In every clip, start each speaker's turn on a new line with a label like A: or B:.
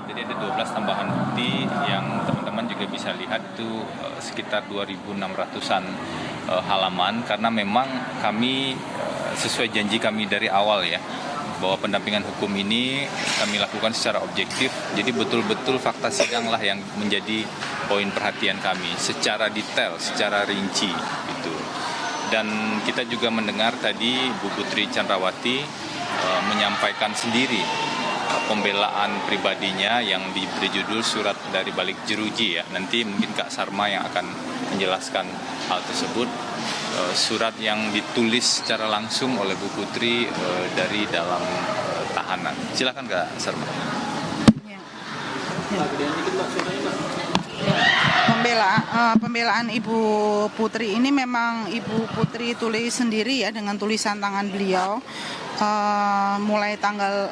A: Jadi ada 12 tambahan bukti yang teman-teman juga bisa lihat itu sekitar 2.600-an halaman, karena memang kami sesuai janji kami dari awal ya, bahwa pendampingan hukum ini kami lakukan secara objektif. Jadi betul-betul fakta sidang lah yang menjadi poin perhatian kami secara detail, secara rinci gitu. Dan kita juga mendengar tadi Bu Putri Chandrawati menyampaikan sendiri pembelaan pribadinya yang diberi judul Surat dari Balik Jeruji ya. Nanti mungkin Kak Sarma yang akan menjelaskan hal tersebut. Surat yang ditulis secara langsung oleh Bu Putri dari dalam tahanan. Silakan Kak Sarma.
B: Pembelaan Ibu Putri ini memang Ibu Putri tulis sendiri ya, dengan tulisan tangan beliau mulai tanggal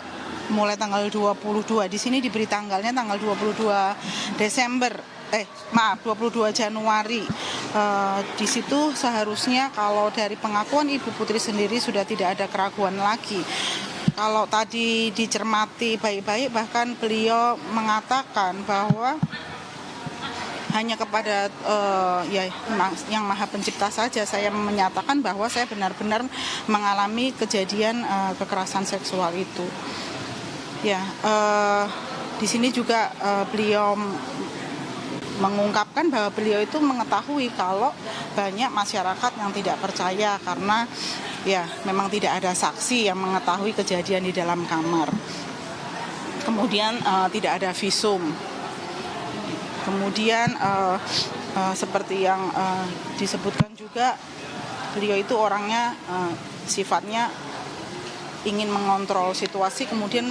B: 22. Di sini diberi tanggalnya tanggal 22 Januari. Di situ seharusnya kalau dari pengakuan Ibu Putri sendiri sudah tidak ada keraguan lagi. Kalau tadi dicermati baik-baik, bahkan beliau mengatakan bahwa hanya kepada yang Maha Pencipta saja saya menyatakan bahwa saya benar-benar mengalami kejadian kekerasan seksual itu. Ya, di sini juga beliau mengungkapkan bahwa beliau itu mengetahui kalau banyak masyarakat yang tidak percaya karena ya memang tidak ada saksi yang mengetahui kejadian di dalam kamar. Kemudian tidak ada visum. Kemudian seperti yang disebutkan juga, beliau itu orangnya sifatnya ingin mengontrol situasi, kemudian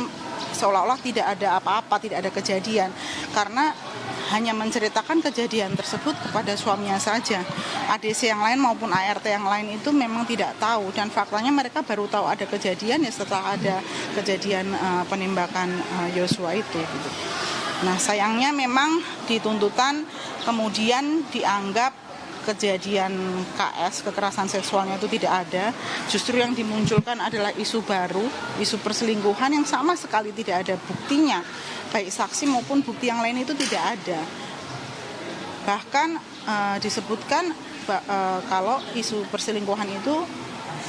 B: seolah-olah tidak ada apa-apa, tidak ada kejadian, karena hanya menceritakan kejadian tersebut kepada suaminya saja. ADC yang lain maupun ART yang lain itu memang tidak tahu, dan faktanya mereka baru tahu ada kejadian ya setelah ada kejadian penembakan Yosua itu. Nah, sayangnya memang di tuntutan kemudian dianggap kejadian KS, kekerasan seksualnya itu tidak ada. Justru yang dimunculkan adalah isu baru, isu perselingkuhan yang sama sekali tidak ada buktinya. Baik saksi maupun bukti yang lain itu tidak ada. Bahkan disebutkan kalau isu perselingkuhan itu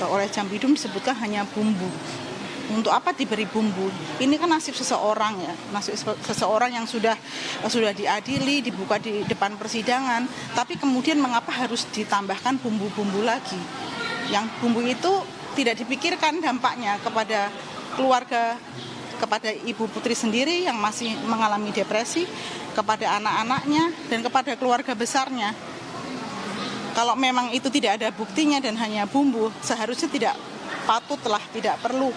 B: oleh Jampidum disebutkan hanya bumbu. Untuk apa diberi bumbu? Ini kan nasib seseorang ya, nasib seseorang yang sudah diadili, dibuka di depan persidangan, tapi kemudian mengapa harus ditambahkan bumbu-bumbu lagi? Yang bumbu itu tidak dipikirkan dampaknya kepada keluarga, kepada Ibu Putri sendiri yang masih mengalami depresi, kepada anak-anaknya, dan kepada keluarga besarnya. Kalau memang itu tidak ada buktinya dan hanya bumbu, seharusnya tidak perlu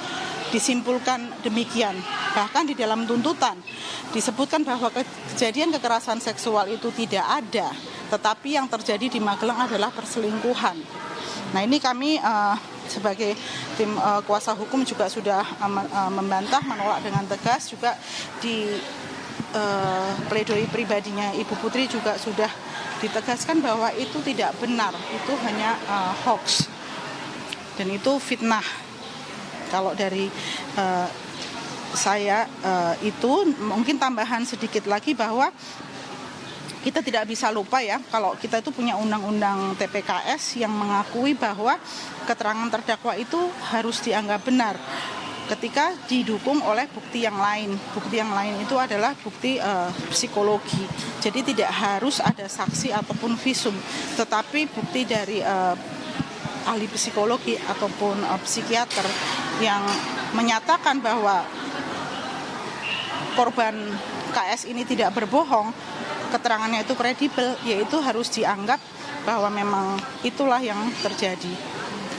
B: disimpulkan demikian. Bahkan di dalam tuntutan disebutkan bahwa kejadian kekerasan seksual itu tidak ada, tetapi yang terjadi di Magelang adalah perselingkuhan. Nah, ini kami sebagai tim kuasa hukum juga sudah membantah, menolak dengan tegas. Juga di pledoi pribadinya Ibu Putri juga sudah ditegaskan bahwa itu tidak benar, itu hanya hoax dan itu fitnah. Kalau dari saya itu mungkin tambahan sedikit lagi bahwa kita tidak bisa lupa ya, kalau kita itu punya undang-undang TPKS yang mengakui bahwa keterangan terdakwa itu harus dianggap benar ketika didukung oleh bukti yang lain. Bukti yang lain itu adalah bukti psikologi. Jadi tidak harus ada saksi ataupun visum, tetapi bukti dari ahli psikologi ataupun psikiater yang menyatakan bahwa korban KS ini tidak berbohong, keterangannya itu kredibel, yaitu harus dianggap bahwa memang itulah yang terjadi.